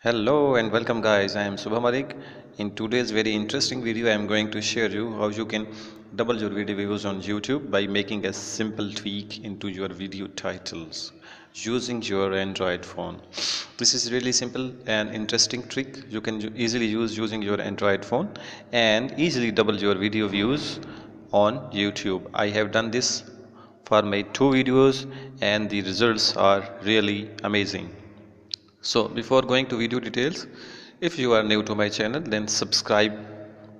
Hello and welcome guys, I am Subha Malik. In today's very interesting video, I am going to share you how you can double your video views on YouTube by making a simple tweak into your video titles using your Android phone. This is really simple and interesting trick you can easily use using your Android phone and easily double your video views on YouTube. I have done this for my two videos and the results are really amazing. So before going to video details, if you are new to my channel, then subscribe.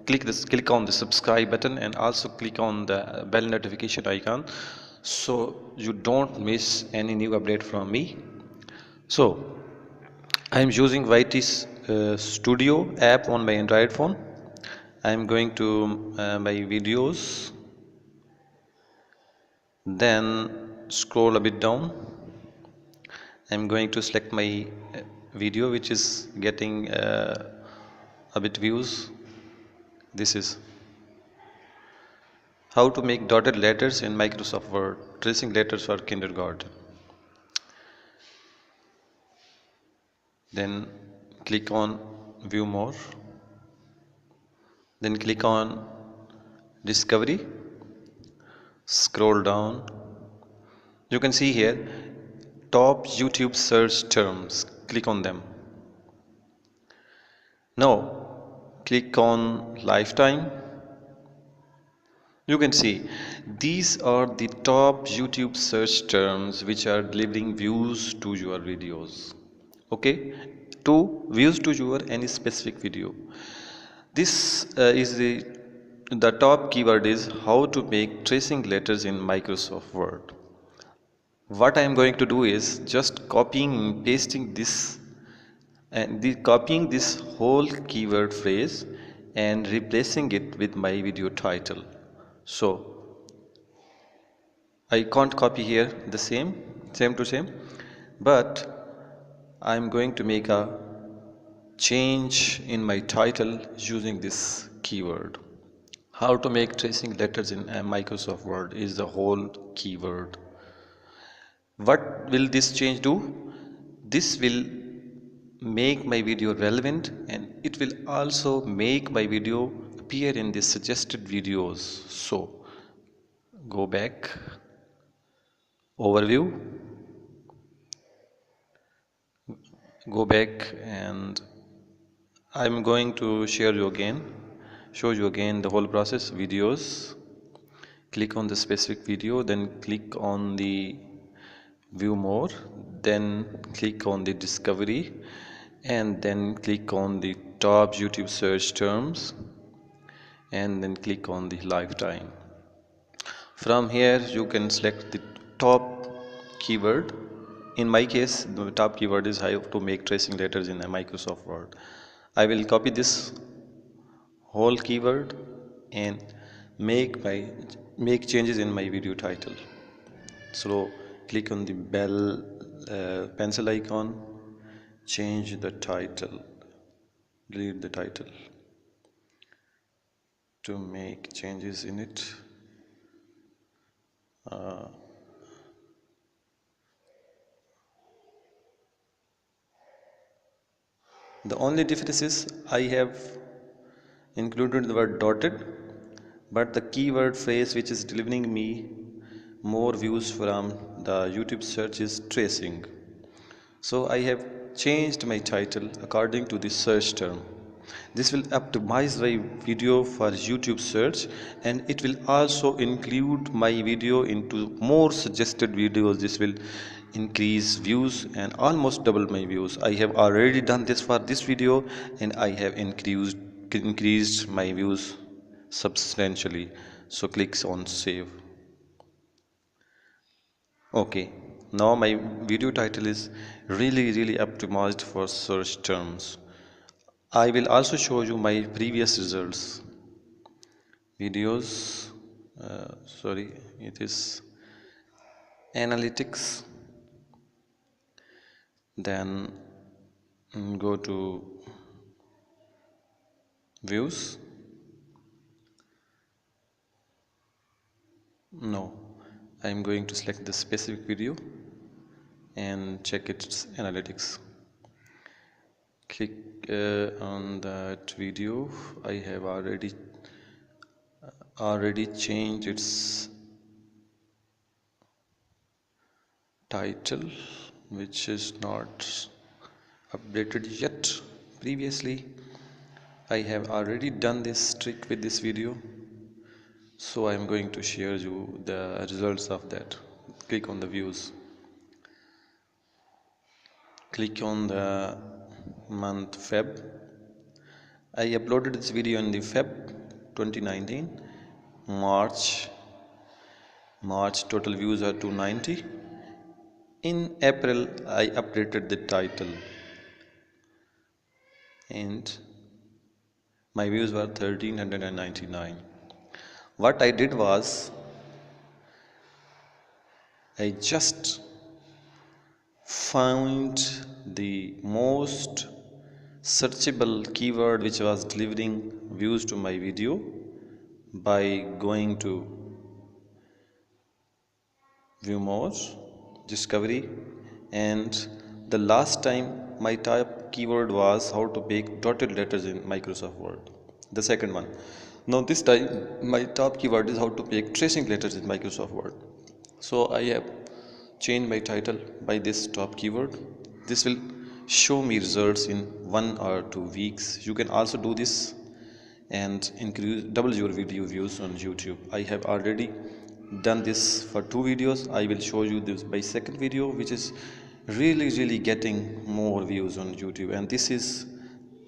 Click on the subscribe button and also click on the bell notification icon so you don't miss any new update from me. So I am using YT Studio app on my Android phone. I am going to my videos, then scroll a bit down. I'm going to select my video which is getting a bit views. This is how to make dotted letters in Microsoft Word, tracing letters for kindergarten. Then click on view more, then click on discovery, scroll down. You can see here top YouTube search terms, click on them. Now click on lifetime. You can see these are the top YouTube search terms which are delivering views to your videos. Okay, to views to your any specific video. This is the top keyword is how to make tracing letters in Microsoft Word. What I am going to do is just copying and pasting this and copying this whole keyword phrase and replacing it with my video title. So I can't copy here the same to same, but I'm going to make a change in my title using this keyword. How to make tracing letters in Microsoft Word is the whole keyword. What will this change do? This will make my video relevant and it will also make my video appear in the suggested videos. So go back, overview, go back, and I'm going to show you again the whole process. Videos, click on the specific video, then click on the view more, then click on the discovery, and then click on the top YouTube search terms, and then click on the lifetime. From here you can select the top keyword. In my case, the top keyword is how to make tracing letters in a Microsoft Word. I will copy this whole keyword and make changes in my video title. So click on the bell pencil icon, change the title, delete the title to make changes in it. The only difference is I have included the word dotted, but the keyword phrase which is delivering me more views from the YouTube search is tracing. So I have changed my title according to the search term. This will optimize my video for YouTube search and it will also include my video into more suggested videos. This will increase views and almost double my views. I have already done this for this video and I have increased my views substantially. So click on save. Okay, now my video title is really optimized for search terms. I will also show you my previous results. Videos, it is analytics. Then go to views. No, I am going to select the specific video and check its analytics. click on that video. I have already changed its title, which is not updated yet. Previously I have already done this trick with this video, so I am going to share you the results of that. Click on the views, click on the month Feb. I uploaded this video in the Feb 2019. March total views are 290. In April I updated the title and my views were 1399. What I did was I just found the most searchable keyword which was delivering views to my video by going to view more, discovery, and the last time my top keyword was how to make dotted letters in Microsoft Word. The second one. Now this time my top keyword is how to make tracing letters in Microsoft Word. So I have changed my title by this top keyword. This will show me results in 1 or 2 weeks. You can also do this and increase double your video views on YouTube. I have already done this for 2 videos. I will show you this by second video, which is really getting more views on YouTube, and this is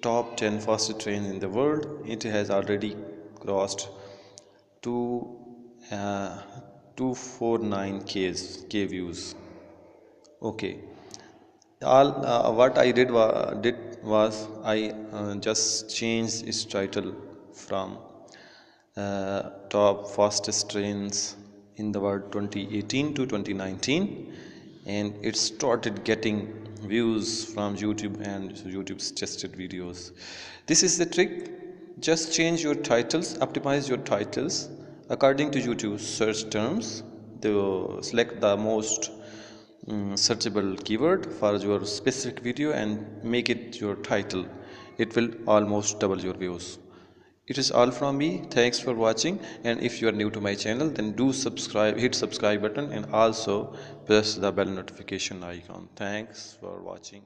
top 10 fastest trains in the world. It has already crossed 2 uh, 249 k views. Okay, all what I did was I just changed its title from top fastest trains in the world 2018 to 2019, and it started getting views from YouTube and YouTube's tested videos. This is the trick. Just change your titles, optimize your titles according to YouTube search terms. Select the most searchable keyword for your specific video and make it your title. It will almost double your views. It is all from me. Thanks for watching, and if you are new to my channel, then do subscribe, hit subscribe button, and also press the bell notification icon. Thanks for watching.